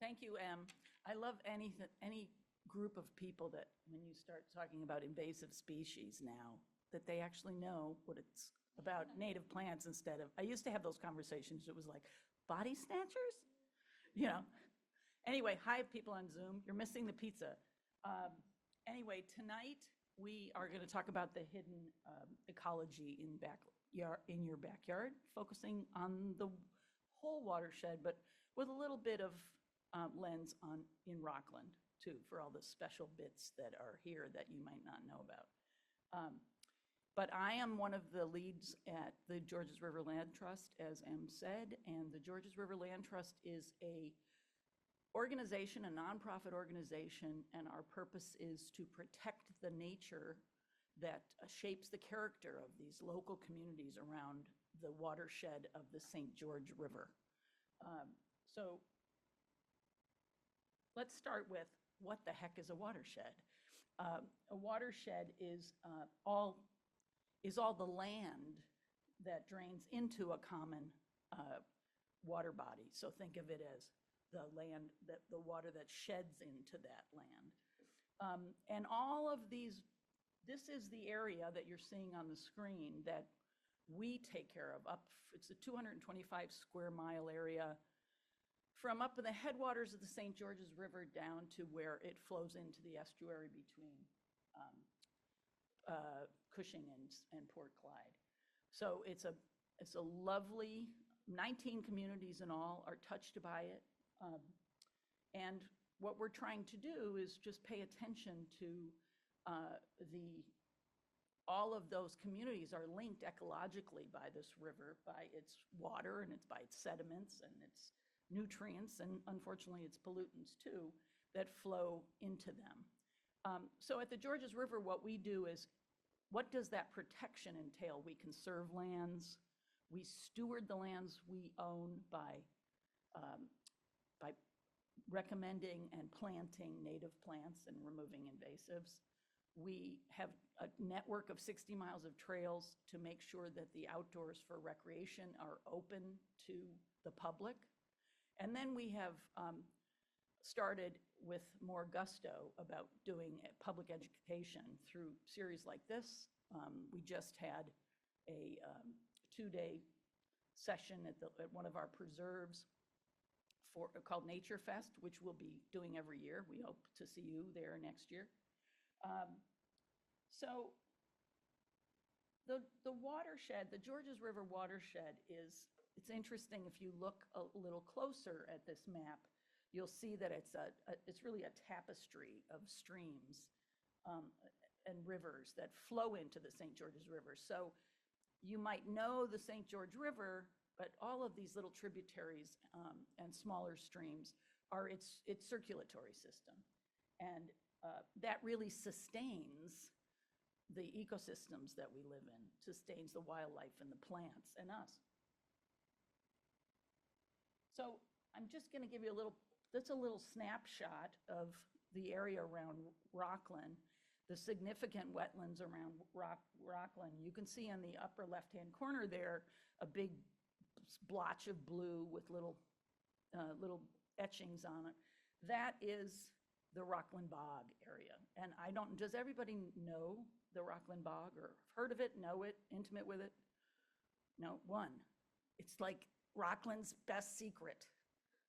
Thank you, Em. I love any group of people that when you start talking about invasive species now, that they actually know what it's about native plants instead of, I used to have those conversations. It was like, body snatchers? You know? Anyway, hi, people on Zoom. You're missing the pizza. Anyway, tonight we are going to talk about the hidden ecology in your backyard, focusing on the whole watershed, but with a little bit of lens in Rockland too, for all the special bits that are here that you might not know about. But I am one of the leads at the Georges River Land Trust, as Em said, and the Georges River Land Trust is a organization, a nonprofit organization, and our purpose is to protect the nature that shapes the character of these local communities around the watershed of the St. George River. So let's start with what the heck is a watershed? A watershed is all the land that drains into a common water body. So think of it as the land, the water that sheds into that land. And all of these, this is the area that you're seeing on the screen that we take care of. It's a 225 square mile area from up in the headwaters of the St. George's River down to where it flows into the estuary between Cushing and Port Clyde. So it's a lovely, 19 communities in all are touched by it. And what we're trying to do is just pay attention to all of those communities are linked ecologically by this river, by its water and by its sediments and its nutrients, and unfortunately its pollutants too, that flow into them. So at the Georges River, what we do is, what does that protection entail? We conserve lands, we steward the lands we own by recommending and planting native plants and removing invasives. We have a network of 60 miles of trails to make sure that the outdoors for recreation are open to the public. And then we have started with more gusto about doing public education through series like this. We just had a 2-day session at one of our preserves called Nature Fest, which we'll be doing every year. We hope to see you there next year. So the watershed, the Georges River watershed it's interesting if you look a little closer at this map, you'll see that it's really a tapestry of streams and rivers that flow into the St. George's River. So you might know the St. George River, but all of these little tributaries and smaller streams are its circulatory system. And that really sustains the ecosystems that we live in, sustains the wildlife and the plants and us. So I'm just going to give you that's a little snapshot of the area around Rockland, the significant wetlands around Rockland. You can see on the upper left-hand corner there a big blotch of blue with little etchings on it. That is the Rockland Bog area. And does everybody know the Rockland Bog or heard of it, know it, intimate with it? No, one. It's like Rockland's best secret.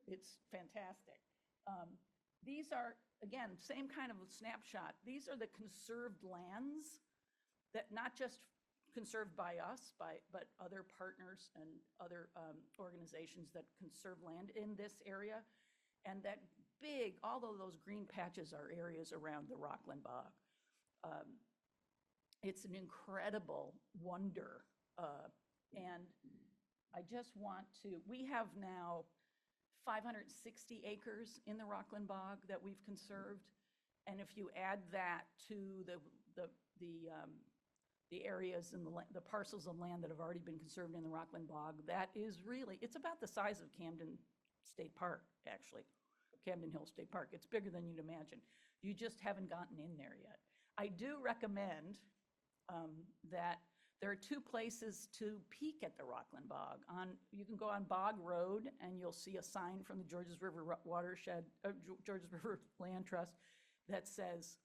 It's fantastic. These are, again, same kind of a snapshot. These are the conserved lands that not just conserved by us, but other partners and other organizations that conserve land in this area. And that all of those green patches are areas around the Rockland Bog. It's an incredible wonder. And I just we have now 560 acres in the Rockland Bog that we've conserved. And if you add that to the areas and the parcels of land that have already been conserved in the Rockland Bog, that is really, it's about the size of Camden State Park, actually, Camden Hill State Park. It's bigger than you'd imagine. You just haven't gotten in there yet. I do recommend that There are two places to peek at the Rockland Bog. You can go on Bog Road, and you'll see a sign from the Georges River Watershed, Georges River Land Trust that says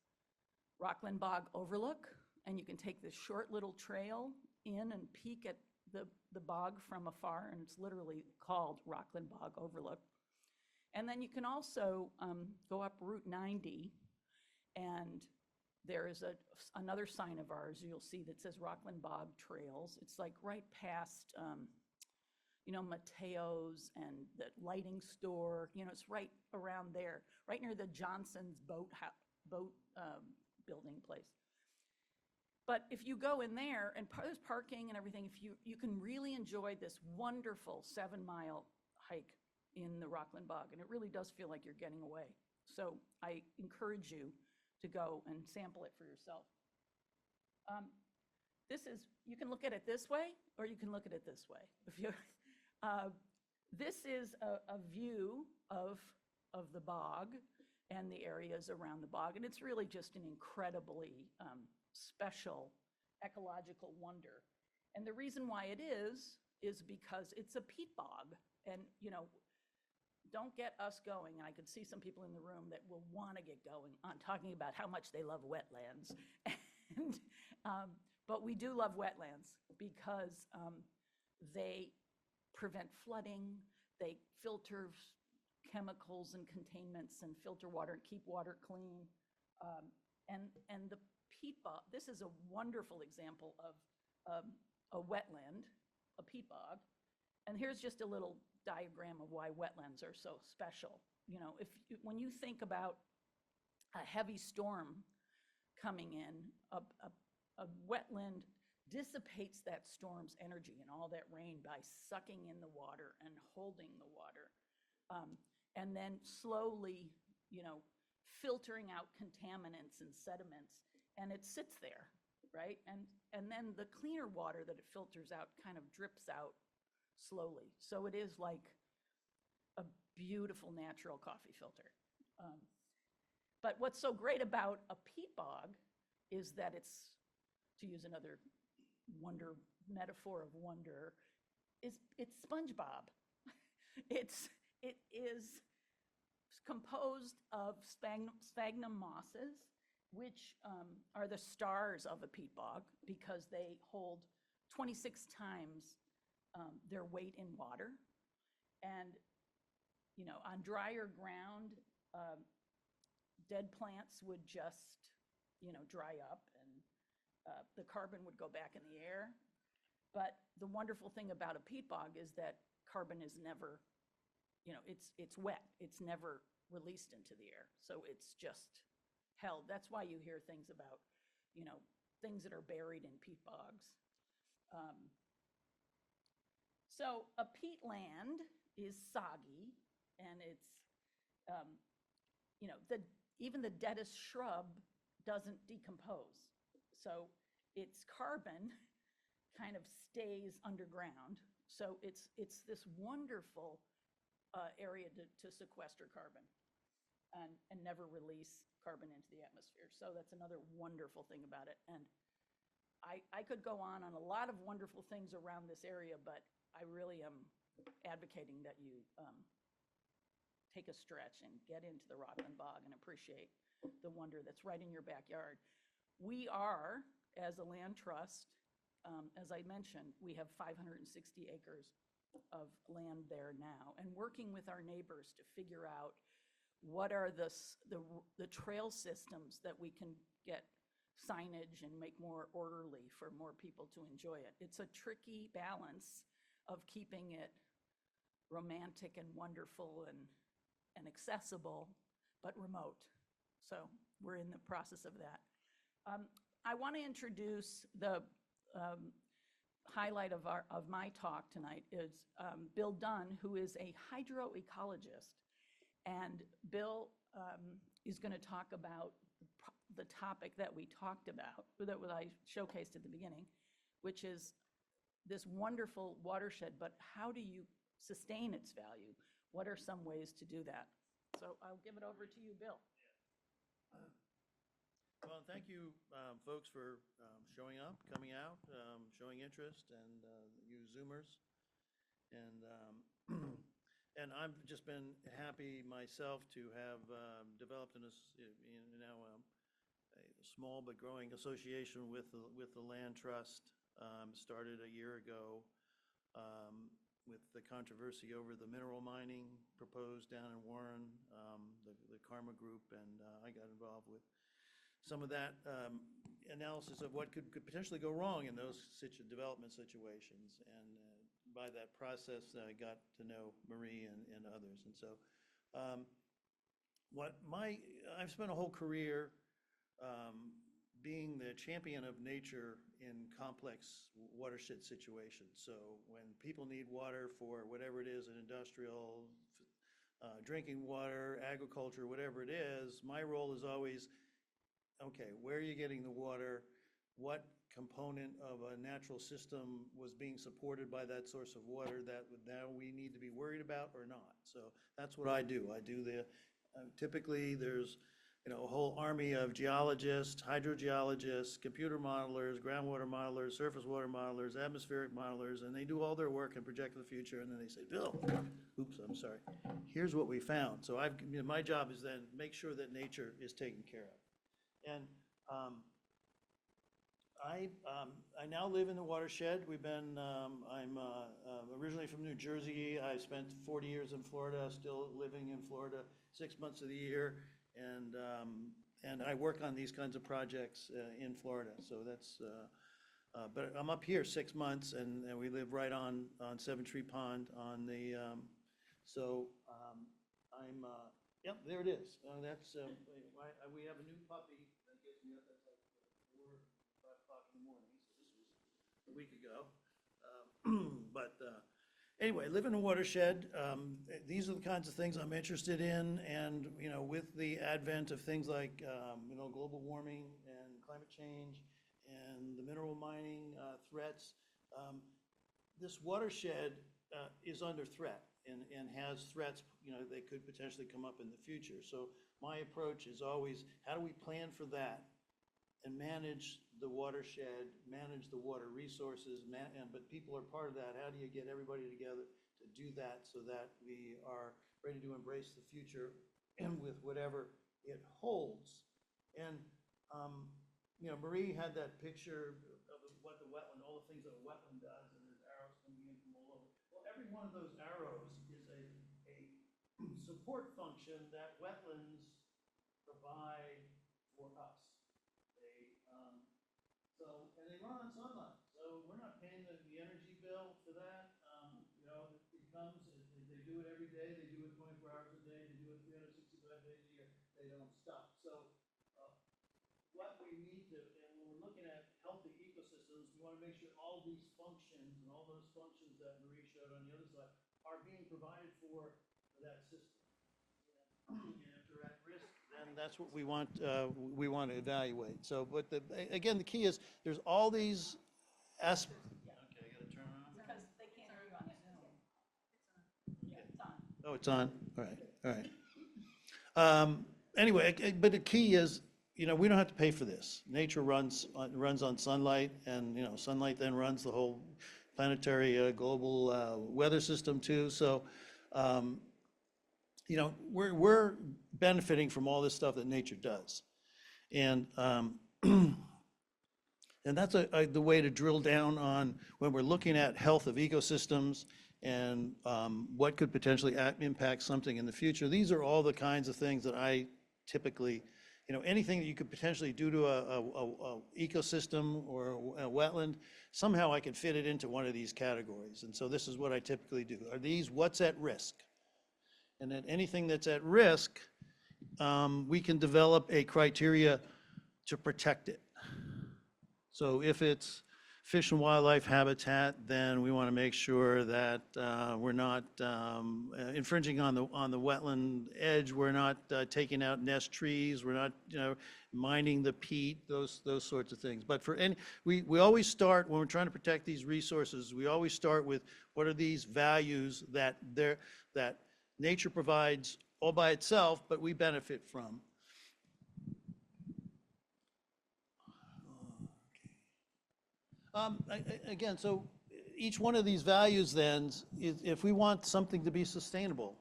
Rockland Bog Overlook, and you can take this short little trail in and peek at the bog from afar, and it's literally called Rockland Bog Overlook. And then you can also go up Route 90, and there is another sign of ours you'll see that says Rockland Bog Trails. It's like right past, Mateo's and the lighting store. It's right around there, right near the Johnson's boat building place. But if you go in there, and there's parking and everything, you can really enjoy this wonderful 7-mile hike in the Rockland Bog, and it really does feel like you're getting away. So I encourage you to go and sample it for yourself. You can look at it this way, or you can look at it this way. This is a view of the bog and the areas around the bog, and it's really just an incredibly special ecological wonder. And the reason why it is because it's a peat bog, and don't get us going. And I could see some people in the room that will want to get going on talking about how much they love wetlands. But we do love wetlands because they prevent flooding, they filter chemicals and containments and filter water and keep water clean. And the peat bog, this is a wonderful example of a wetland, a peat bog. And here's just a little diagram of why wetlands are so special. When you think about a heavy storm coming in, a wetland dissipates that storm's energy and all that rain by sucking in the water and holding the water, and then slowly, filtering out contaminants and sediments, and it sits there, right? And then the cleaner water that it filters out kind of drips out slowly. So it is like a beautiful natural coffee filter. But what's so great about a peat bog is that it's, to use another metaphor of wonder, it's SpongeBob. It is composed of sphagnum mosses, which are the stars of a peat bog because they hold 26 times their weight in water. And, on drier ground, dead plants would just, dry up, and the carbon would go back in the air. But the wonderful thing about a peat bog is that carbon is never, it's wet. It's never released into the air. So it's just held. That's why you hear things about, things that are buried in peat bogs. So a peatland is soggy, and it's, even the deadest shrub doesn't decompose. So its carbon kind of stays underground. So it's this wonderful area to sequester carbon and never release carbon into the atmosphere. So that's another wonderful thing about it. And I could go on a lot of wonderful things around this area, but I really am advocating that you take a stretch and get into the Rockland Bog and appreciate the wonder that's right in your backyard. We are, as a land trust, as I mentioned, we have 560 acres of land there now, and working with our neighbors to figure out what are the trail systems that we can get signage and make more orderly for more people to enjoy it. It's a tricky balance of keeping it romantic and wonderful and accessible, but remote. So we're in the process of that. I want to introduce the highlight of my talk tonight is Bill Dunn, who is a hydroecologist. And Bill is going to talk about the topic that we talked about, that I showcased at the beginning, which is this wonderful watershed, but how do you sustain its value? What are some ways to do that? So I'll give it over to you, Bill. Well, thank you, folks, for showing up, coming out, showing interest, and you Zoomers. And and I've just been happy myself to have developed a small but growing association with the Land Trust. Started a year ago with the controversy over the mineral mining proposed down in Warren, the Karma Group, and I got involved with some of that analysis of what could potentially go wrong in those development situations. And by that process, I got to know Marie and others. And so I've spent a whole career being the champion of nature in complex watershed situations. So when people need water for whatever it is, an industrial, drinking water, agriculture, whatever it is, my role is always, okay, where are you getting the water? What component of a natural system was being supported by that source of water that now we need to be worried about or not? So that's what I do. I do typically there's a whole army of geologists, hydrogeologists, computer modelers, groundwater modelers, surface water modelers, atmospheric modelers, and they do all their work and project the future, and then they say, Bill, oops, I'm sorry, here's what we found. So my job is then make sure that nature is taken care of. And I now live in the watershed. I'm originally from New Jersey. I spent 40 years in Florida, still living in Florida 6 months of the year. And I work on these kinds of projects in Florida. So but I'm up here 6 months, and we live right on Seven Tree Pond on the, yep, there it is. We have a new puppy that gets me up. That's like 4 or 5 o'clock in the morning. So this was a week ago. Anyway, live in a watershed. These are the kinds of things I'm interested in, and with the advent of things like global warming and climate change and the mineral mining threats, this watershed is under threat and has threats that could potentially come up in the future. So my approach is always, how do we plan for that and manage the watershed, manage the water resources, but people are part of that. How do you get everybody together to do that so that we are ready to embrace the future and with whatever it holds? And, Marie had that picture of what the wetland, all the things that a wetland does, and there's arrows coming in from all over. Well, every one of those arrows is a support function that wetlands provide for us. And they run on sunlight, so we're not paying the energy bill for that. It comes, they do it every day, they do it 24 hours a day, they do it 365 days a year, they don't stop. So what we need to, and when we're looking at healthy ecosystems, we want to make sure all these functions and all those functions that Marie showed on the other side are being provided for that system. And if they're at risk, then that's what we want to evaluate. So, but again, the key is there's all these aspects. Okay, I got to turn on. Because they can't hear you on Zoom. Yeah, it's on. Oh, it's on. All right. Anyway, but the key is, we don't have to pay for this. Nature runs on sunlight, and sunlight then runs the whole planetary global weather system too. So. We're benefiting from all this stuff that nature does. And and that's the way to drill down on when we're looking at health of ecosystems and what could potentially impact something in the future. These are all the kinds of things that I typically, anything that you could potentially do to a ecosystem or a wetland, somehow I can fit it into one of these categories. And so this is what I typically do. Are these what's at risk? And then anything that's at risk, we can develop a criteria to protect it. So if it's fish and wildlife habitat, then we want to make sure that we're not infringing on the wetland edge. We're not taking out nest trees. We're not mining the peat. Those sorts of things. But we always start when we're trying to protect these resources. We always start with what are these values that nature provides all by itself, but we benefit from. Again, so each one of these values then, if we want something to be sustainable,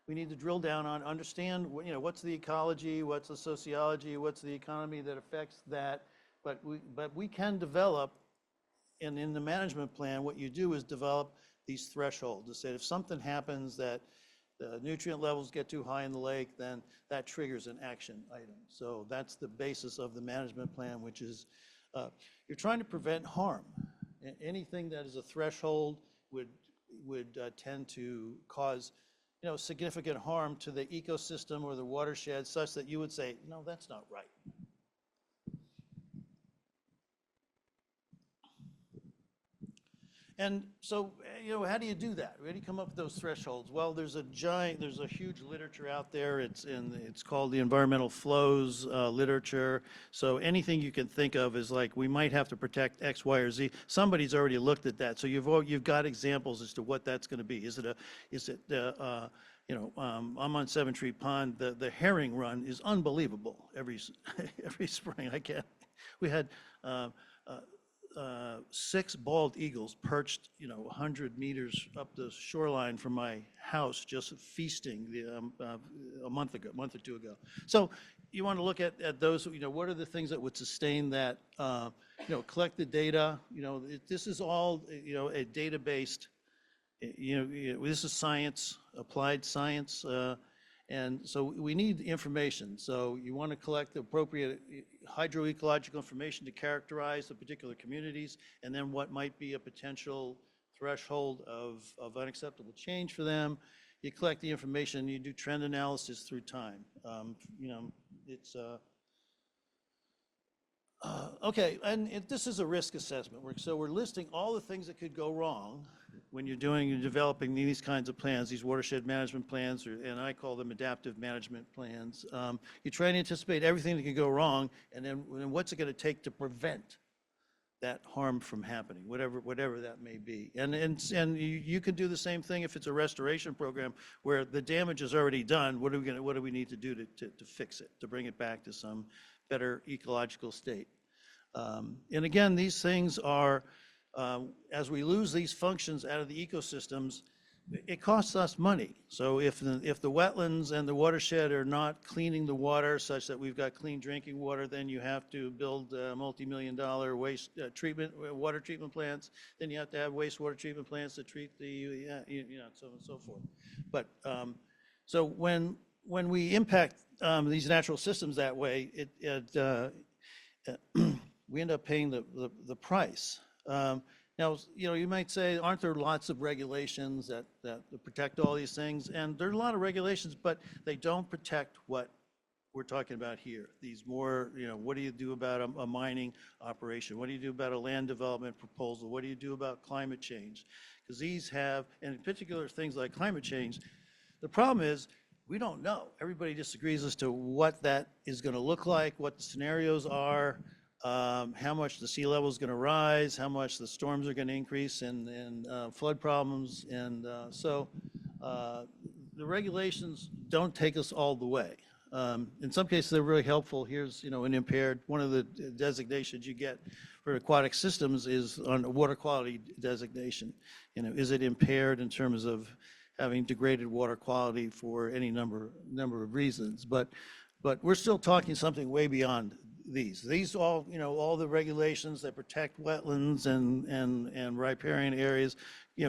we need to drill down on, understand, what's the ecology, what's the sociology, what's the economy that affects that. But we can develop, and in the management plan, what you do is develop these thresholds to say if something happens that the nutrient levels get too high in the lake, then that triggers an action item. So that's the basis of the management plan, which is you're trying to prevent harm. Anything that is a threshold would tend to cause, significant harm to the ecosystem or the watershed, such that you would say, no, that's not right. And so, how do you do that? How do you come up with those thresholds? Well, there's a huge literature out there. It's called the environmental flows literature. So anything you can think of is like, we might have to protect X, Y, or Z. Somebody's already looked at that. So you've got examples as to what that's going to be. I'm on Seven Tree Pond. The herring run is unbelievable every spring. We had 6 bald eagles perched, 100 meters up the shoreline from my house, just feasting a month or two ago. So you want to look at those, what are the things that would sustain that, collect the data, this is all, a data-based, this is science, applied science, and so we need information. So you want to collect the appropriate hydroecological information to characterize the particular communities, and then what might be a potential threshold of unacceptable change for them. You collect the information, you do trend analysis through time. It's okay, and this is a risk assessment work. So we're listing all the things that could go wrong when you're developing these kinds of plans, these watershed management plans, and I call them adaptive management plans. You try and anticipate everything that could go wrong, and then what's it going to take to prevent that harm from happening, whatever that may be. And you can do the same thing if it's a restoration program where the damage is already done. What do we need to do to fix it, to bring it back to some better ecological state? And again, these things are, as we lose these functions out of the ecosystems, it costs us money. So if the wetlands and the watershed are not cleaning the water such that we've got clean drinking water, then you have to build multi-million-dollar water treatment plants. Then you have to have wastewater treatment plants to treat the, so on and so forth. But so when we impact these natural systems that way, we end up paying the price. Now, you might say, aren't there lots of regulations that protect all these things? And there are a lot of regulations, but they don't protect what we're talking about here. These more, what do you do about a mining operation? What do you do about a land development proposal? What do you do about climate change? Because these have, and in particular things like climate change, the problem is we don't know. Everybody disagrees as to what that is going to look like, what the scenarios are. How much the sea level is going to rise, how much the storms are going to increase, and flood problems. And so the regulations don't take us all the way. In some cases, they're really helpful. Here's, an impaired, one of the designations you get for aquatic systems is on a water quality designation. Is it impaired in terms of having degraded water quality for any number of reasons? But we're still talking something way beyond these all, all the regulations that protect wetlands and riparian areas,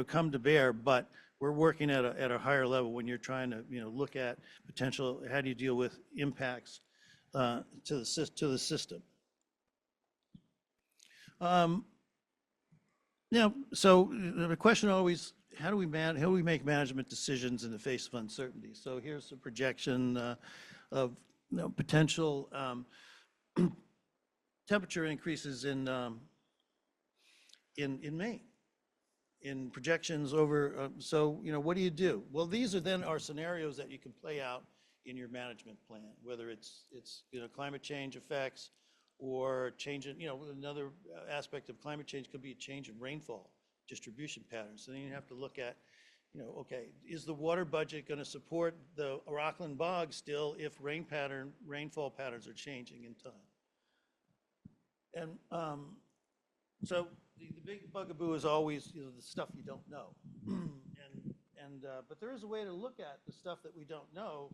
come to bear, but we're working at a higher level when you're trying to, look at potential, how do you deal with impacts to the system. So the question always, how do we make management decisions in the face of uncertainty? So here's a projection of potential temperature increases in Maine, in projections over, so, what do you do? Well, these are then our scenarios that you can play out in your management plan, whether it's climate change effects or change in, another aspect of climate change could be a change in rainfall distribution patterns. So then you have to look at, okay, is the water budget going to support the Rockland bog still if rainfall patterns are changing in time? And so the big bugaboo is always, you know, the stuff you don't know. But there is a way to look at the stuff that we don't know.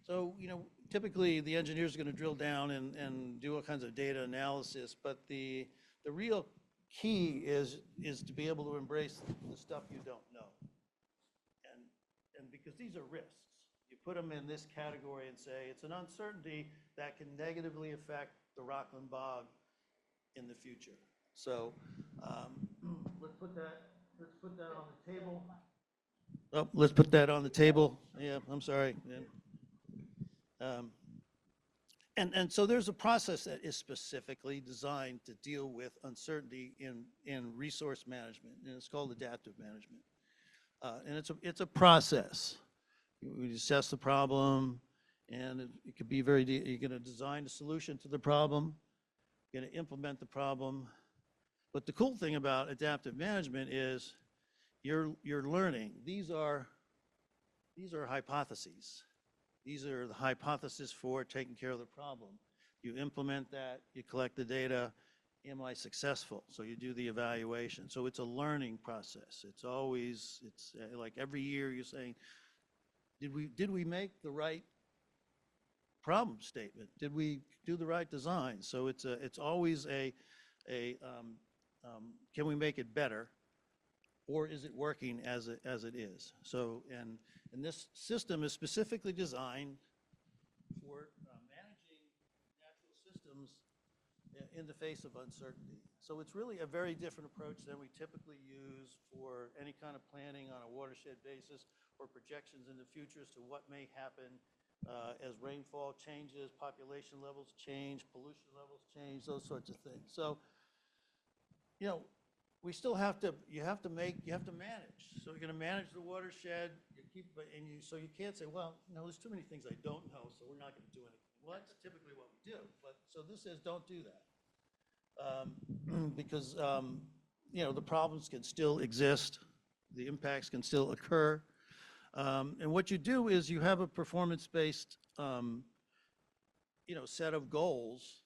So, you know, typically the engineers are going to drill down and do all kinds of data analysis, but the real key is to be able to embrace the stuff you don't know. And because these are risks, you put them in this category and say it's an uncertainty that can negatively affect the Rockland bog in the future. So let's put that on the table. Oh, let's put that on the table. Yeah, I'm sorry. Yeah. And so there's a process that is specifically designed to deal with uncertainty in resource management, and it's called adaptive management. And it's a process. We assess the problem, and it could be you're going to design a solution to the problem, you're going to implement the problem. But the cool thing about adaptive management is you're learning. These are hypotheses. These are the hypothesis for taking care of the problem. You implement that, you collect the data. Am I successful? So you do the evaluation. So it's a learning process. It's like every year you're saying, did we make the right problem statement? Did we do the right design? So it's always can we make it better, or is it working as it is? So and this system is specifically designed for managing natural systems in the face of uncertainty. So it's really a very different approach than we typically use for any kind of planning on a watershed basis or projections in the future as to what may happen as rainfall changes, population levels change, pollution levels change, those sorts of things. So, you know, we still have to manage. So you're going to manage the watershed, so you can't say, well, you know, there's too many things I don't know, so we're not going to do anything. Well, that's typically what we do. But so this says don't do that. Because, you know, the problems can still exist. The impacts can still occur. And what you do is you have a performance-based, you know, set of goals,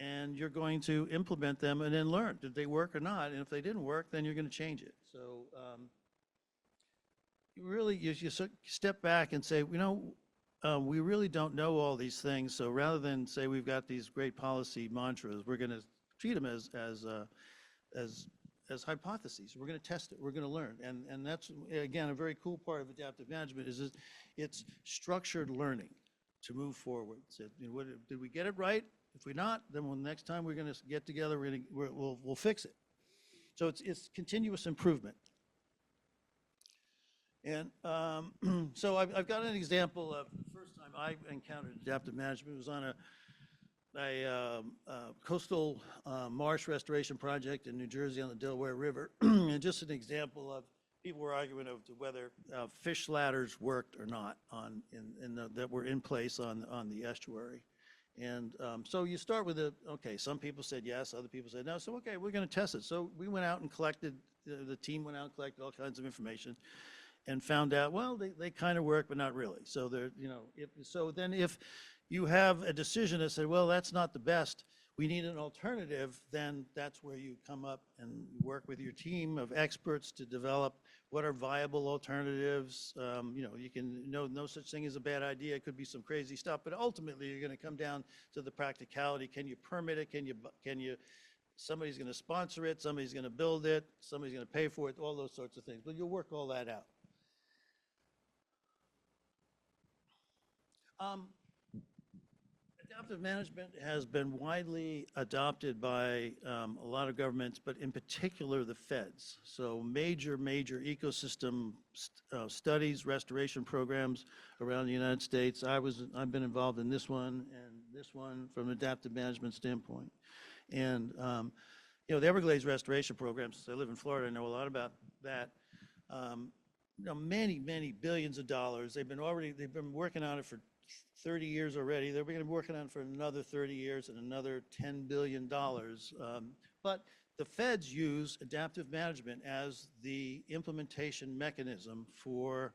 and you're going to implement them and then learn, did they work or not? And if they didn't work, then you're going to change it. So you step back and say, you know, we really don't know all these things. So rather than say we've got these great policy mantras, we're going to treat them as hypotheses. We're going to test it. We're going to learn. And that's, again, a very cool part of adaptive management is it's structured learning to move forward. So, you know, did we get it right? If we're not, then next time we're going to get together, we'll fix it. So it's continuous improvement. And so I've got an example of the first time I encountered adaptive management. It was on a coastal marsh restoration project in New Jersey on the Delaware River. And just an example of people were arguing over whether fish ladders worked or not that were in place on the estuary. And so you start with okay, some people said yes, other people said no. So, okay, we're going to test it. So we went out and collected, the team went out and collected all kinds of information and found out, well, they kind of work, but not really. So you know, if you have a decision that said, well, that's not the best, we need an alternative, then that's where you come up and work with your team of experts to develop what are viable alternatives. You know, you can no such thing as a bad idea. It could be some crazy stuff, but ultimately you're going to come down to the practicality. Can you permit it? Can you? Somebody's going to sponsor it. Somebody's going to build it. Somebody's going to pay for it. All those sorts of things. But you'll work all that out. Adaptive management has been widely adopted by a lot of governments, but in particular the feds. So major ecosystem studies, restoration programs around the United States. I've been involved in this one and this one from an adaptive management standpoint. And you know, the Everglades restoration programs, since I live in Florida, I know a lot about that. You know, many billions of dollars. They've been working on it for 30 years already. They're going to be working on it for another 30 years and another $10 billion. But the feds use adaptive management as the implementation mechanism for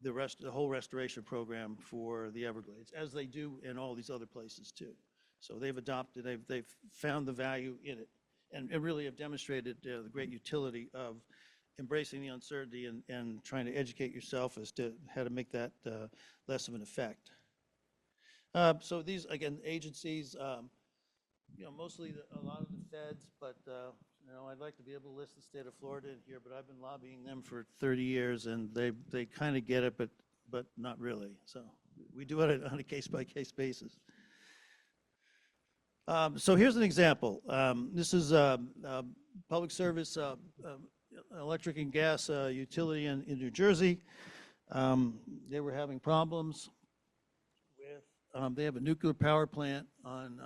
the whole restoration program for the Everglades, as they do in all these other places too. So they've found the value in it and really have demonstrated the great utility of embracing the uncertainty and trying to educate yourself as to how to make that less of an effect. So these, again, agencies, mostly a lot of the feds, but, I'd like to be able to list the state of Florida in here, but I've been lobbying them for 30 years, and they kind of get it, but not really. So we do it on a case-by-case basis. So here's an example. This is public service, electric and gas utility in New Jersey. They were having problems with, they have a nuclear power plant on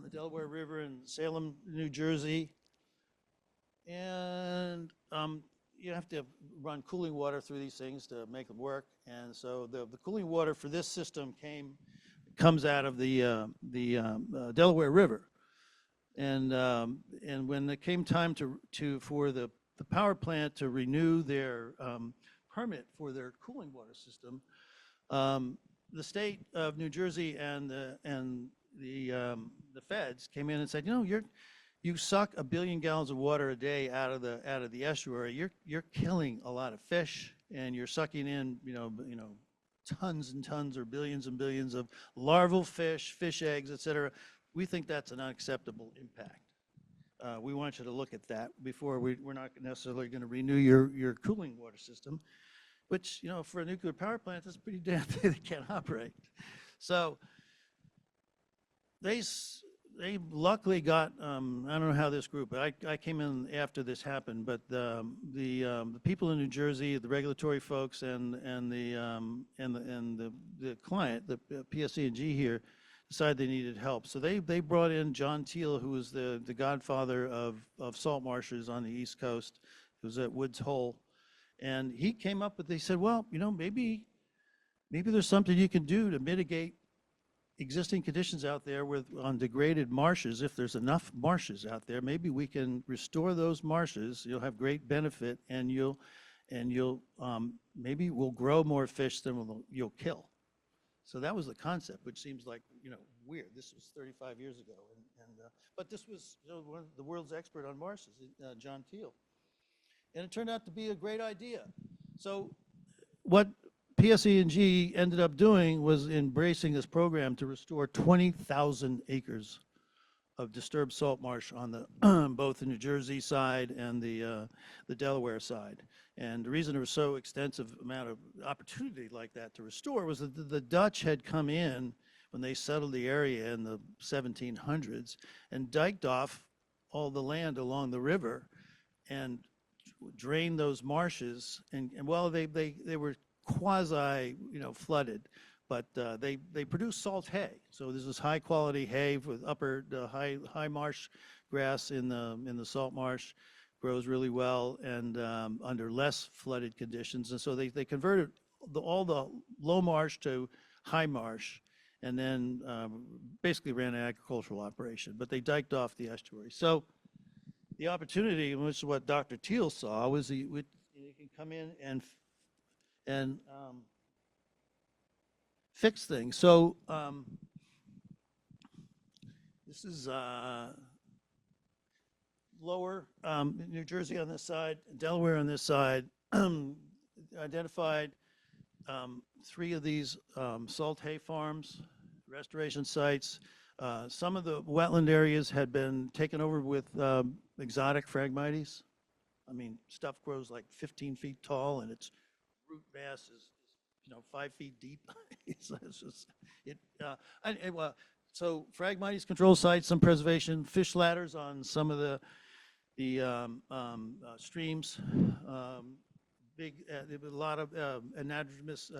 the Delaware River in Salem, New Jersey. And you have to run cooling water through these things to make them work. And so the cooling water for this system comes out of the Delaware River. And when it came time for the power plant to renew their permit for their cooling water system, the state of New Jersey and the feds came in and said, you suck 1 billion gallons of water a day out of the estuary. You're killing a lot of fish, and you're sucking in tons and tons or billions and billions of larval fish, fish eggs, et cetera. We think that's an unacceptable impact. We want you to look at that before we're not necessarily going to renew your cooling water system, which, for a nuclear power plant, that's pretty damn thing they can't operate. So they luckily got, I don't know how this group, I came in after this happened, but the people in New Jersey, the regulatory folks and the client, the PSE&G here, decided they needed help. So they brought in John Teal, who was the godfather of salt marshes on the East Coast. He was at Woods Hole. And he came up with, they said, well, maybe there's something you can do to mitigate existing conditions out there on degraded marshes. If there's enough marshes out there, maybe we can restore those marshes. You'll have great benefit, and maybe we'll grow more fish than you'll kill. So that was the concept, which seems like weird. This was 35 years ago, but this was one of the world's expert on marshes, John Teal, and it turned out to be a great idea. So what PSE&G ended up doing was embracing this program to restore 20,000 acres of disturbed salt marsh on the both the New Jersey side and the Delaware side. And the reason there was so extensive amount of opportunity like that to restore was that the Dutch had come in when they settled the area in the 1700s and diked off all the land along the river and drained those marshes. And well, they were quasi, flooded, but they produce salt hay. So this is high quality hay with high marsh grass in the salt marsh, grows really well and under less flooded conditions. And so they converted all the low marsh to high marsh, and then basically ran an agricultural operation. But they diked off the estuary. So the opportunity, which is what Dr. Teal saw, was he can come in and fix things. So this is lower New Jersey on this side, Delaware on this side. Identified 3 of these salt hay farms, restoration sites. Some of the wetland areas had been taken over with exotic Phragmites. I mean, stuff grows like 15 feet tall, and its root mass is 5 feet deep. So Phragmites control sites, some preservation, fish ladders on some of the streams. A lot of anadromous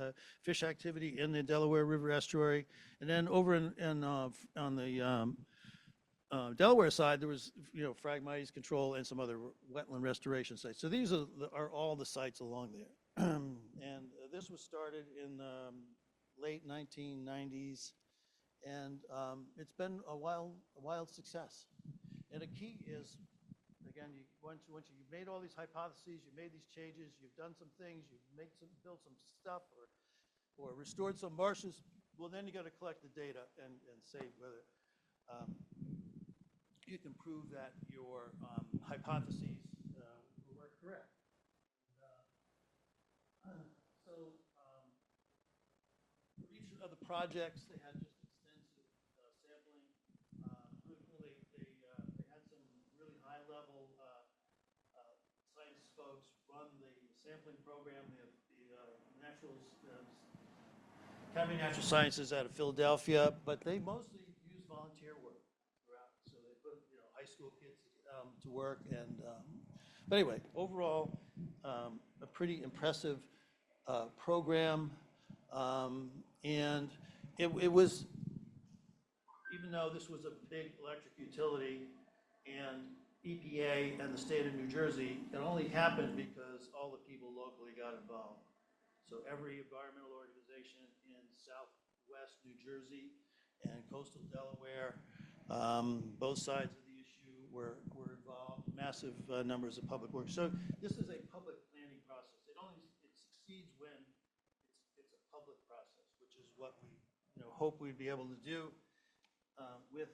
fish activity in the Delaware River estuary, and then over on the Delaware side, there was Phragmites control and some other wetland restoration sites. So these are all the sites along there, and this was started in late 1990s, and it's been a wild success. And a key is, again, once you've made all these hypotheses, you've made these changes, you've done some things, you've built some stuff, or restored some marshes, well, then you got to collect the data and say whether you can prove that your hypotheses were correct. So for each of the projects, they had just extensive sampling. They had some really high-level science folks run the sampling program. The Academy of Natural Sciences out of Philadelphia, but they mostly use volunteer work throughout. So they put high school kids to work, and but anyway, overall, a pretty impressive program, and it was, even though this was a big electric utility and EPA and the state of New Jersey, it only happened because all the people locally got involved. So every environmental organization in southwest New Jersey and coastal Delaware, both sides of the issue were involved, massive numbers of public works. So this is a public planning process. It succeeds when it's a public process, which is what we hope we'd be able to do with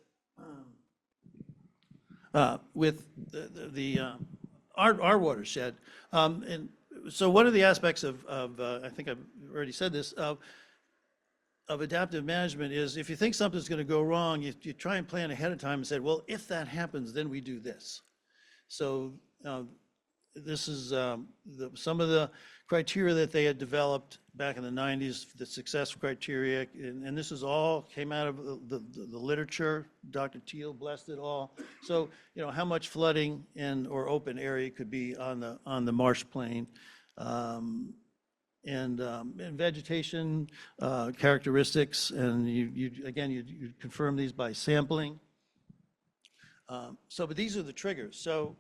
our watershed. And so one of the aspects of I think I've already said this, of adaptive management is if you think something's going to go wrong, you try and plan ahead of time and say, well, if that happens, then we do this. So this is some of the criteria that they had developed back in the 90s, the success criteria, and this is all came out of the literature. Dr. Teal blessed it all. So how much flooding or open area could be on the marsh plain, and vegetation characteristics, and you confirm these by sampling. But these are the triggers. So.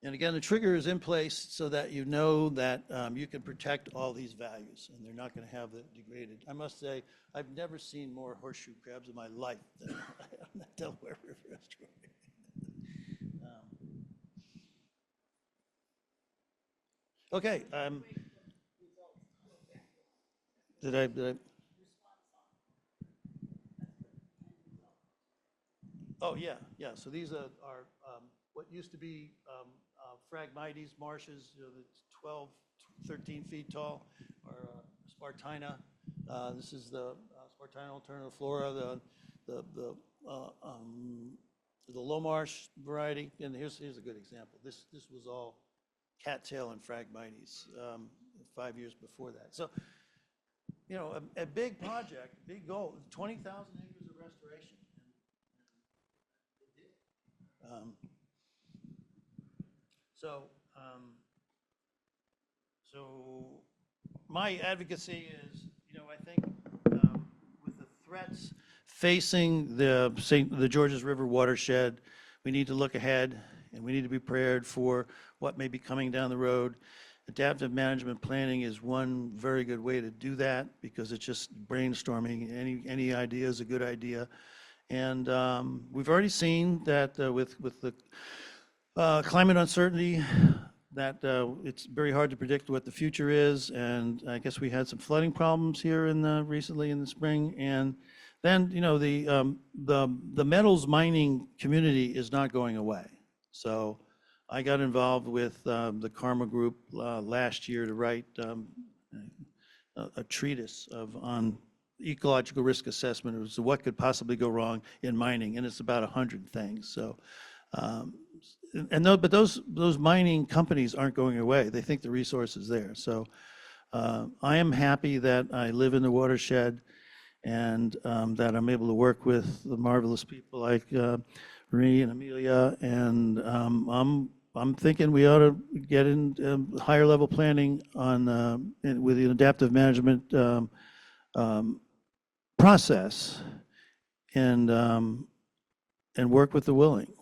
And again, the trigger is in place so that you know that you can protect all these values and they're not going to have it degraded. I must say, I've never seen more horseshoe crabs in my life than on the Delaware River estuary. Okay. Did I? Oh, yeah. So these are what used to be Phragmites marshes, that's 12, 13 feet tall, or Spartina. This is the Spartina alternative flora, the low marsh variety. And here's a good example. This was all cattail and Phragmites 5 years before that. So, a big project, big goal, 20,000 acres of restoration. And it did. So my advocacy is, I think with the threats facing the Georges River watershed, we need to look ahead and we need to be prepared for what may be coming down the road. Adaptive management planning is one very good way to do that because it's just brainstorming. Any idea is a good idea. And we've already seen that with the climate uncertainty, that it's very hard to predict what the future is, and I guess we had some flooding problems here recently in the spring, and then the metals mining community is not going away. So I got involved with the Karma Group last year to write a treatise on ecological risk assessment as to what could possibly go wrong in mining, and it's about 100 things. So. But those mining companies aren't going away. They think the resource is there. So I am happy that I live in the watershed and that I'm able to work with the marvelous people like Marie and Amelia. And I'm thinking we ought to get in higher level planning on with the adaptive management process and work with the willing.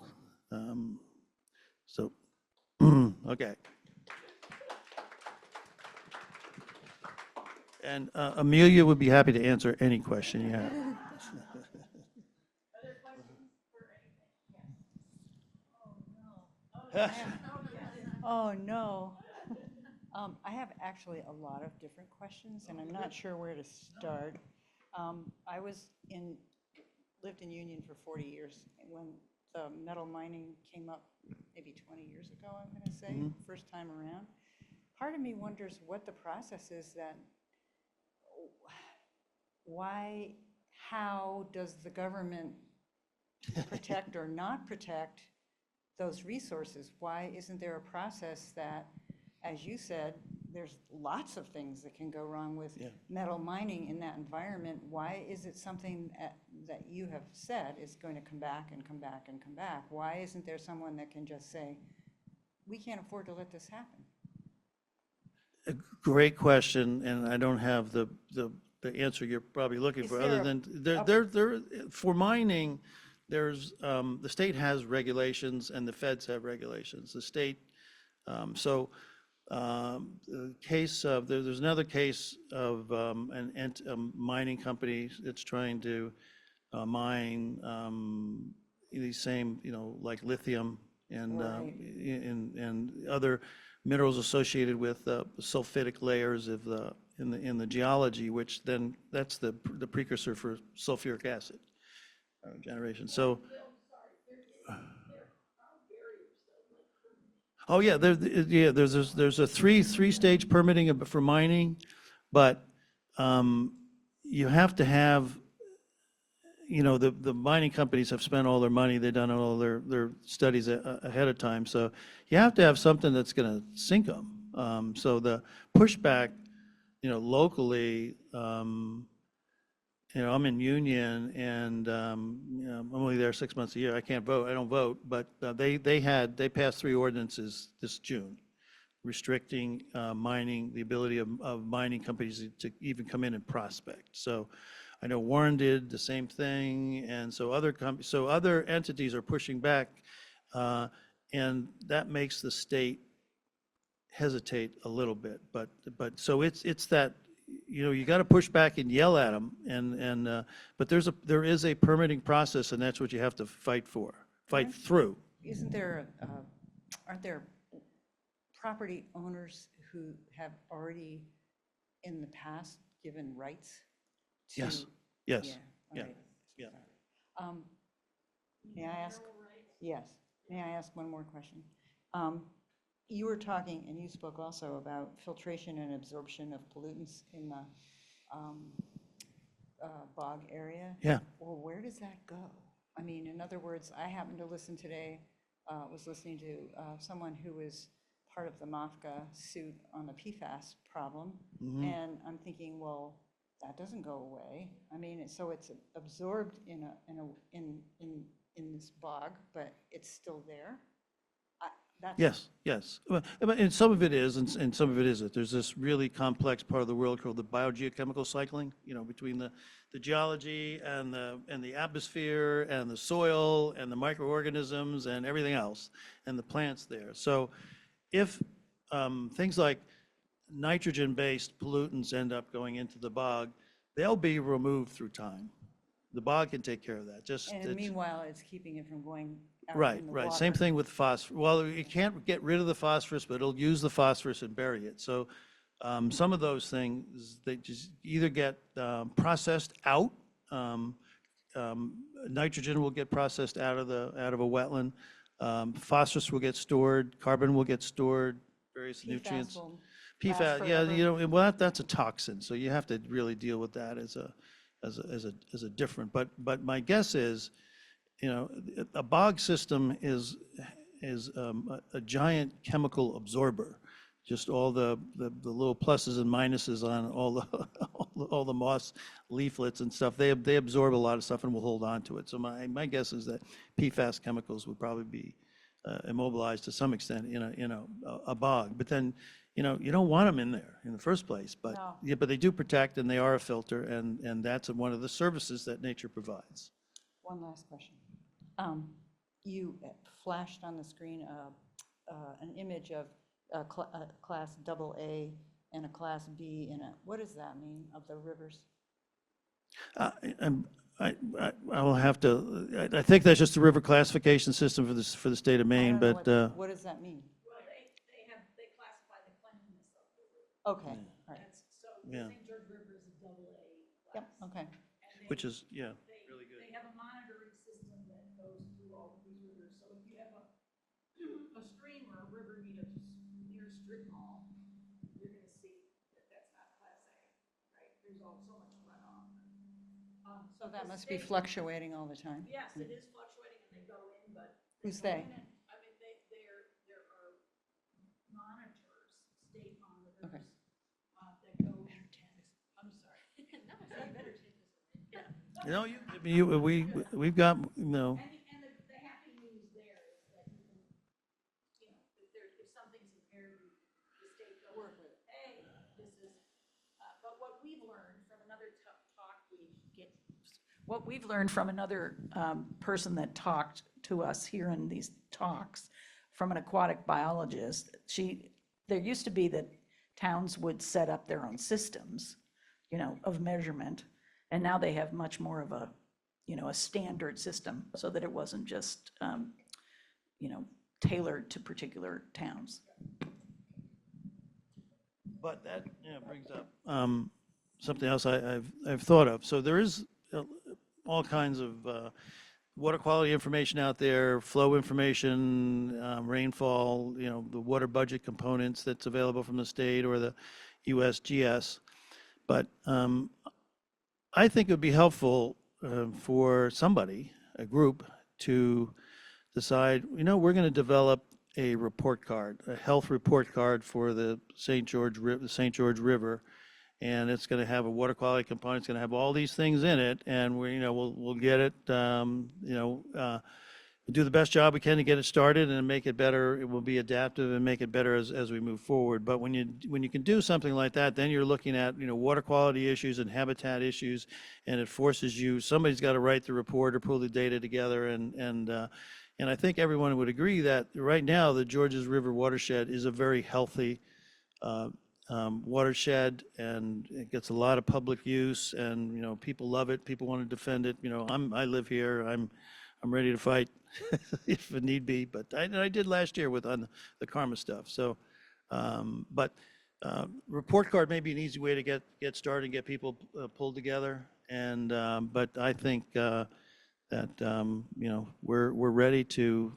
Okay. And Amelia would be happy to answer any question you have. Other questions for anything? Yes. Oh, no. I have actually a lot of different questions, and I'm not sure where to start. I was in lived in Union for 40 years. When the metal mining came up maybe 20 years ago, I'm going to say, first time around, part of me wonders what the process is that, why, how does the government protect or not protect those resources? Why isn't there a process that, as you said, there's lots of things that can go wrong with metal mining in that environment. Why is it something that you have said is going to come back and come back and come back? Why isn't there someone that can just say, we can't afford to let this happen? A great question, and I don't have the answer you're probably looking Is for, there other a- than, for mining, there's, the state has regulations and the feds have regulations. The state, the case of, there's another case of a mining company that's trying to mine these same, like lithium and, Right. and other minerals associated with sulfidic layers of in the geology, which then, that's the precursor for sulfuric acid generation. So, oh, yeah, there's a three-stage permitting for mining, but you have to have, the mining companies have spent all their money, they've done all their studies ahead of time, so you have to have something that's going to sink them. So the pushback, locally, I'm in Union, and I'm only there 6 months a year. I can't vote. I don't vote. But they passed 3 ordinances this June restricting mining, the ability of mining companies to even come in and prospect. So I know Warren did the same thing, and so other entities are pushing back, and that makes the state hesitate a little bit. But so it's that. You got to push back and yell at them, but there is a permitting process, and that's what you have to fight through. Isn't there, aren't there property owners who have already in the past given rights to? Yes, yes, Yeah, yeah, all right. yeah. May I ask? Yes. May I ask one more question? You were talking, and you spoke also about filtration and absorption of pollutants in the bog area. Yeah. Well, where does that go? I mean, in other words, I happened to listen today, was listening to someone who was part of the MAFCA suit on the PFAS problem, and I'm thinking, well, that doesn't go away. I mean, so it's absorbed in this bog, but it's still there. Yes. And some of it is, and some of it isn't. There's this really complex part of the world called the biogeochemical cycling, between the geology and the atmosphere and the soil and the microorganisms and everything else, and the plants there. So if things like nitrogen-based pollutants end up going into the bog, they'll be removed through time. The bog can take care of that. And meanwhile, it's keeping it from going out Right, in the right. water. Same thing with phosphorus. Well, you can't get rid of the phosphorus, but it'll use the phosphorus and bury it. So some of those things, they just either get processed out. Nitrogen will get processed out of a wetland. Phosphorus will get stored. Carbon will get stored. Various nutrients. will last PFAS, yeah, forever. well, that's a toxin, so you have to really deal with that as a different. But my guess is, a bog system is a giant chemical absorber. Just all the little pluses and minuses on all the moss leaflets and stuff. They absorb a lot of stuff and will hold on to it. So my guess is that PFAS chemicals would probably be immobilized to some extent in a bog. But then, you don't want them in there in the first place. But No. yeah, but they do protect, and they are a filter, and that's one of the services that nature provides. One last question. You flashed on the screen an image of a class AA and a class B what does that mean of the rivers? I will have to, I think that's just the river classification system for the state of I Maine, don't know but, what does that mean? Well, they classify the cleanliness of the river. Okay, all right. So Yeah. St. George River is a AA Yep, class. okay. And which is, yeah, they- really good. They have a so much runoff. So that must be fluctuating all the time. Yes, it is fluctuating and they go in, but. Who's go they? in and- I mean, there are monitors, state monitors, Okay. that go, I'm sorry. No, so you better take this away. Yeah. You know, we've got, you know, And the happy news there is that you can, if something's impaired, the state goes, hey, this is, but what we've learned from another talk what we've learned from another person that talked to us here in these talks, from an aquatic biologist, there used to be that towns would set up their own systems, of measurement, and now they have much more of a, a standard system, so that it wasn't just, tailored to particular towns. but that, brings up something else I've thought of. So there is all kinds of water quality information out there, flow information, rainfall, the water budget components that's available from the state or the USGS. But I think it would be helpful for somebody, a group, to decide, we're going to develop a report card, a health report card for the St. George River, and it's going to have a water quality component. It's going to have all these things in it, and we'll get it. We'll do the best job we can to get it started and make it better. It will be adaptive and make it better as we move forward. But when you can do something like that, then you're looking at water quality issues and habitat issues, and it forces you. Somebody's got to write the report or pull the data together, and I think everyone would agree that right now the Georges River watershed is a very healthy watershed, and it gets a lot of public use, and people love it. People want to defend it. I live here. I'm ready to fight if it need be, but I did last year on the karma stuff. So, but report card may be an easy way to get started and get people pulled together. And but I think that we're ready to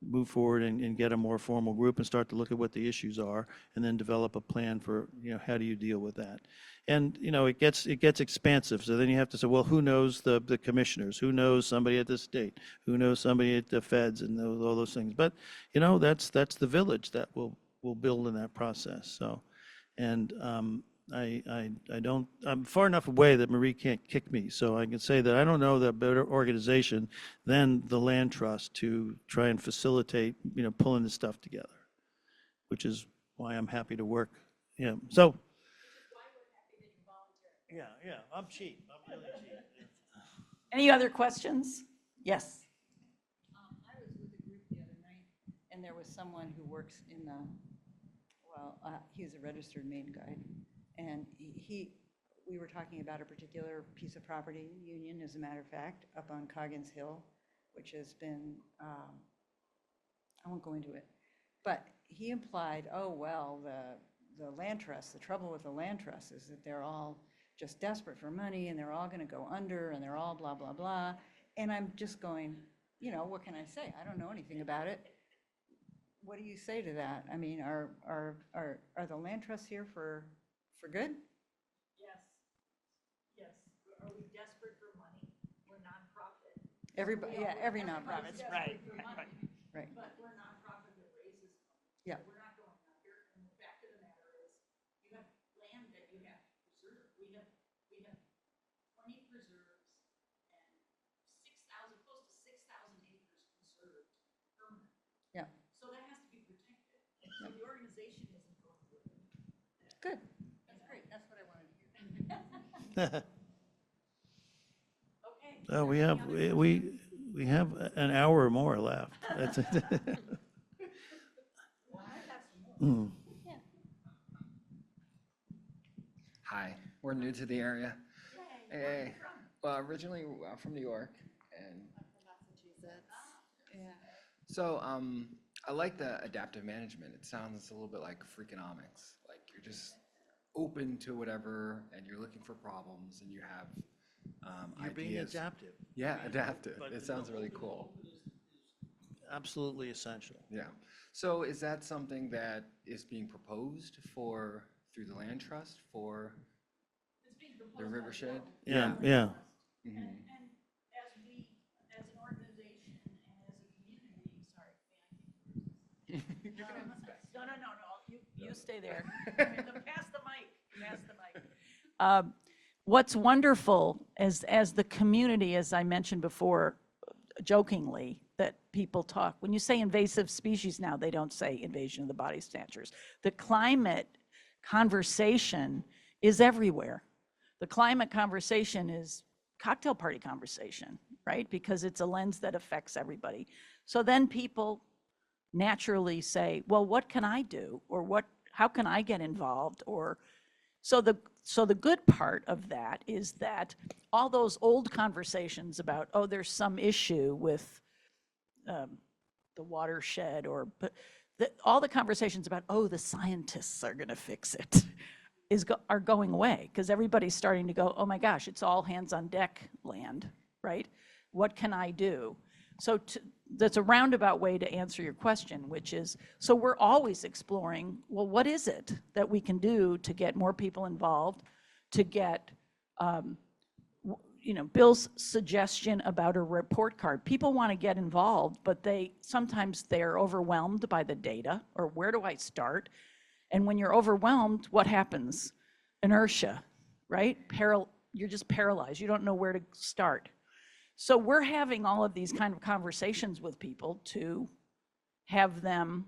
move forward and get a more formal group and start to look at what the issues are, and then develop a plan for how do you deal with that. And it gets expansive. So then you have to say, well, who knows the commissioners? Who knows somebody at the state? Who knows somebody at the feds and all those things? But that's the village that will build in that process. So, and I'm far enough away that Marie can't kick me. So I can say that I don't know the better organization than the Land Trust to try and facilitate pulling this stuff together, which is why I'm happy to work. Yeah. So. Yeah, I'm cheap. I'm really cheap. Any other questions? Yes. I was with a group the other night, and there was someone who works in the, he's a registered Maine guide, and we were talking about a particular piece of property, Union, as a matter of fact, up on Coggins Hill, which has been, I won't go into it, but he implied, oh, well, the land trust, the trouble with the land trust is that they're all just desperate for money, and they're all going to go under, and they're all blah, blah, blah. And I'm just going, what can I say? I don't know anything about it. What do you say to that? I mean, are the land trusts here for good? Yes. Yes. Are we desperate for money? We're nonprofit. Everybody, yeah, every nonprofit's right. Right. But we're a nonprofit that raises money. Yeah. We're not going under. And the fact of the matter is, you have land that you have to preserve. We have 20 preserves and 6,000, close to 6,000 acres conserved permanent. Yeah. So that has to be protected. So the organization isn't going to. Good. That's great. That's what I wanted to hear. Okay. We have an hour or more left. That's it. Mm. Hi, we're new to the area. Hey, well, originally from New York, and Massachusetts. Yeah. so I like the adaptive management. It sounds a little bit like Freakonomics. Like you're just open to whatever, and you're looking for problems, and you have You're being ideas. adaptive. Yeah, adaptive. But It sounds really cool. Absolutely essential. Yeah. So is that something that is being proposed through the land trust for? It's being The rivershed? Yeah, yeah. And as we, as an organization and as a community, sorry. No, you stay there. Pass the mic. What's wonderful as the community, as I mentioned before, jokingly, that people talk, when you say invasive species now, they don't say invasion of the body snatchers. The climate conversation is everywhere. The climate conversation is cocktail party conversation, right? Because it's a lens that affects everybody. So then people naturally say, well, what can I do? Or how can I get involved? Or so the good part of that is that all those old conversations about, oh, there's some issue with the watershed, but all the conversations about, oh, the scientists are going to fix it, are going away, because everybody's starting to go, oh my gosh, it's all hands on deck land, right? What can I do? So that's a roundabout way to answer your question, which is, so we're always exploring, well, what is it that we can do to get more people involved, to get, Bill's suggestion about a report card. People want to get involved, but sometimes they're overwhelmed by the data, or where do I start? And when you're overwhelmed, what happens? Inertia, right? You're just paralyzed. You don't know where to start. So we're having all of these kind of conversations with people to have them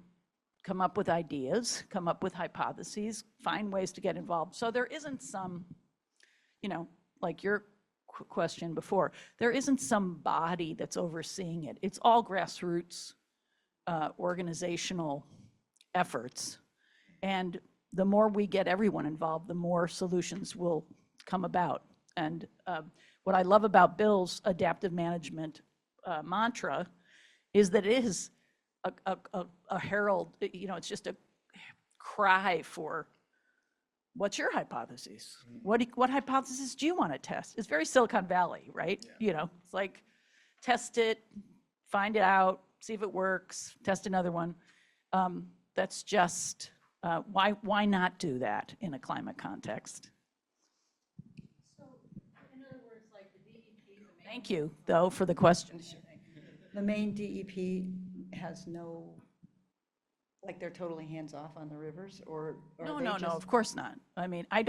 come up with ideas, come up with hypotheses, find ways to get involved. So there isn't some, like your question before, there isn't some body that's overseeing it. It's all grassroots organizational efforts. And the more we get everyone involved, the more solutions will come about. And what I love about Bill's adaptive management mantra is that it is a herald, it's just a cry for, what's your hypothesis? What hypothesis do you want to test? It's very Silicon Valley, right? Yeah. It's like, test it, find it out, see if it works, test another one. That's just, why not do that in a climate context? Thank you, though, for the question. The main DEP has no, like, they're totally hands-off on the rivers, or No, they no, just? of course not. I mean, I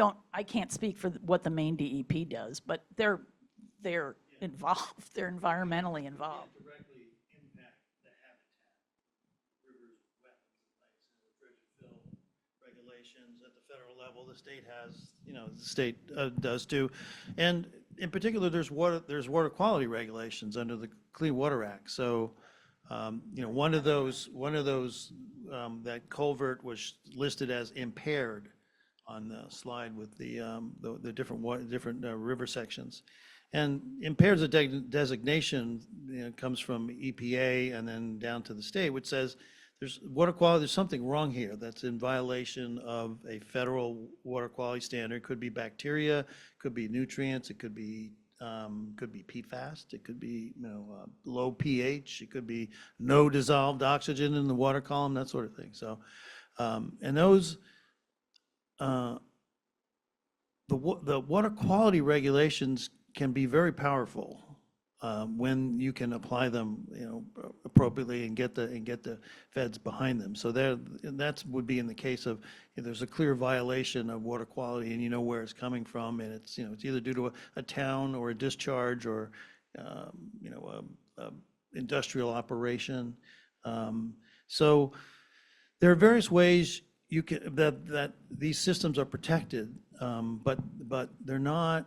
can't speak for what the main DEP does, but they're involved, they're environmentally involved. Directly impact the habitat, rivers, wetlands, lakes, and the dredge and fill regulations at the federal level. The state has, the state does too. And in particular, there's water quality regulations under the Clean Water Act. So, one of those, that culvert was listed as impaired on the slide with the different river sections. And impaired as a designation, comes from EPA and then down to the state, which says there's water quality, there's something wrong here that's in violation of a federal water quality standard. Could be bacteria, could be nutrients, it could be PFAS, it could be, low pH, it could be no dissolved oxygen in the water column, that sort of thing. So, and those, the water quality regulations can be very powerful when you can apply them, appropriately and get the feds behind them. So that would be in the case of, if there's a clear violation of water quality and you know where it's coming from, and it's it's either due to a town or a discharge or a industrial operation. So there are various ways you can that these systems are protected, but they're not.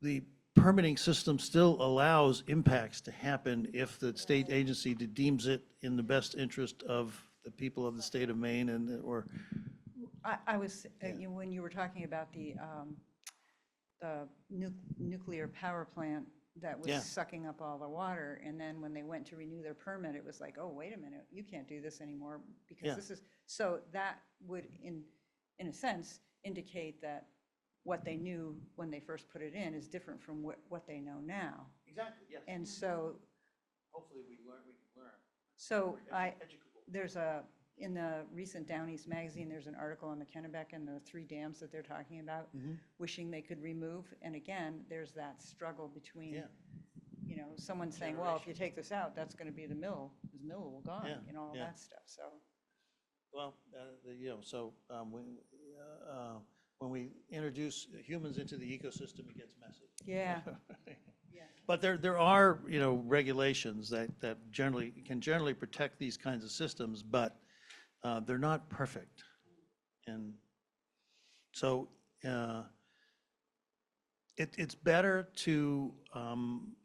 The permitting system still allows impacts to happen if the state agency deems it in the best interest of the people of the state of Maine or. I was, when you were talking about the nuclear power plant that was Yeah. sucking up all the water, and then when they went to renew their permit, it was like, oh, wait a minute, you can't do this anymore because Yeah. this is, so that would, in a sense, indicate that what they knew when they first put it in is different from what they know now. Exactly, yes. And so, Hopefully we can learn. so there's a in the recent Down East magazine, there's an article on the Kennebec and the 3 dams that they're talking about, wishing they could remove. And again, there's that struggle between, Yeah. you know, someone saying, well, if you take this out, that's going to be the mill will gone, Yeah, you know, all yeah. that stuff, so. Well, you know, so when we introduce humans into the ecosystem, it gets messy. Yeah. But there are, you know, regulations that can generally protect these kinds of systems, but they're not perfect. And so it's better to,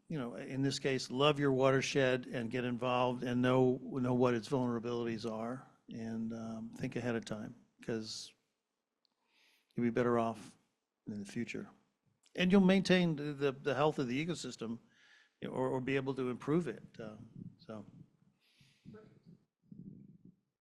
you know, in this case, love your watershed and get involved and know what its vulnerabilities are and think ahead of time, because you'll be better off in the future. And you'll maintain the health of the ecosystem, or be able to improve it, so.